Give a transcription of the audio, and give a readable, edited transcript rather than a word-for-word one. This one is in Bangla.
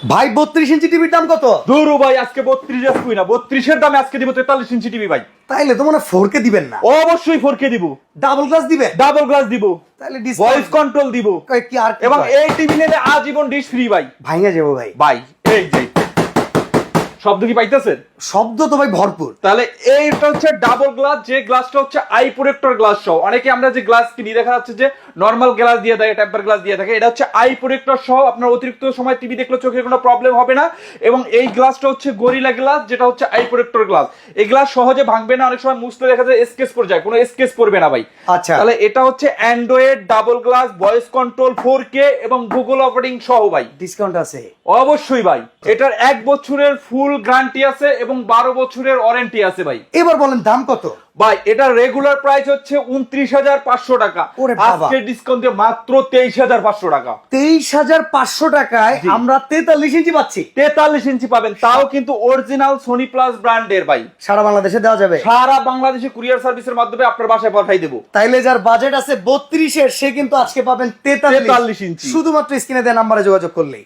ভাই 32 ইঞ্চি টিভির দাম কত? ধুরু ভাই আজকে 32 আসবই না, 32 এর দামে আজকে দিব 43 ইঞ্চি টিভি ভাই। তাইলে তো মনে 4K দিবেন না, অবশ্যই 4K দিব, ডাবল গ্লাস দিবেন। ডাবল গ্লাস দিব, তাইলে ভয়েস কন্ট্রোল দিব, কি আর কি এবং কয়? এই টিভি নিলে আজীবন ডিশ ফ্রি ভাই। ভাঙা যাবো ভাই। ভাই এই যে শব্দ কি পাইতেছেন? শব্দ তো ভাই ভরপুর। তাহলে এইটা হচ্ছে ডাবল গ্লাস, যে গ্লাসটা হচ্ছে আই প্রোটেক্টর গ্লাস সহ। অনেকে আমরা যে গ্লাস কিনি দেখা যাচ্ছে যে নরমাল গ্লাস দিয়ে থাকে, টেম্পার গ্লাস দিয়ে থাকে, এটা হচ্ছে আই প্রোটেক্টর সহ। আপনার অতিরিক্ত সময় টিভি দেখলে চোখের কোনো প্রবলেম হবে না। এবং এই গ্লাসটা হচ্ছে গরিলা গ্লাস, যেটা হচ্ছে আই প্রোটেক্টর গ্লাস। এই গ্লাস সহজে ভাঙবে না, অনেক সময় মুছলে দেখা যায় স্কেচ পড়ে যায়, কোনো স্কেচ পড়বে না ভাই। আচ্ছা, তাহলে এটা হচ্ছে Android double glass, voice control 4K এবং গুগল অপারেটিং সহ ভাই। ডিসকাউন্ট আছে? অবশ্যই ভাই, এটার 1 বছরের ফুল গ্যারান্টি আছে এবং 12 বছরের ওয়ারেন্টি আছে ভাই। এবার বলেন দাম কত? ভাই এটা রেগুলার প্রাইস হচ্ছে 29,500 টাকা, ওরে বাবা। আজকে ডিসকাউন্ট দিয়ে মাত্র 23,500 টাকা। 23,500 টাকায় জি। আমরা 43 ইঞ্চি পাচ্ছি। 43 ইঞ্চি পাবেন, তাও কিন্তু অরিজিনাল সোনি প্লাস ব্র্যান্ডের ভাই। সারা বাংলাদেশে দেওয়া যাবে? সারা বাংলাদেশে কুরিয়ার সার্ভিসের মাধ্যমে আপনার বাসায় পাঠাই দেবো। তাইলে যার বাজেট আছে 32 এর, সে কিন্তু আজকে পাবেন 43 43 ইঞ্চি। শুধুমাত্র স্ক্রিনে দেওয়া নাম্বারে যোগাযোগ করলেই।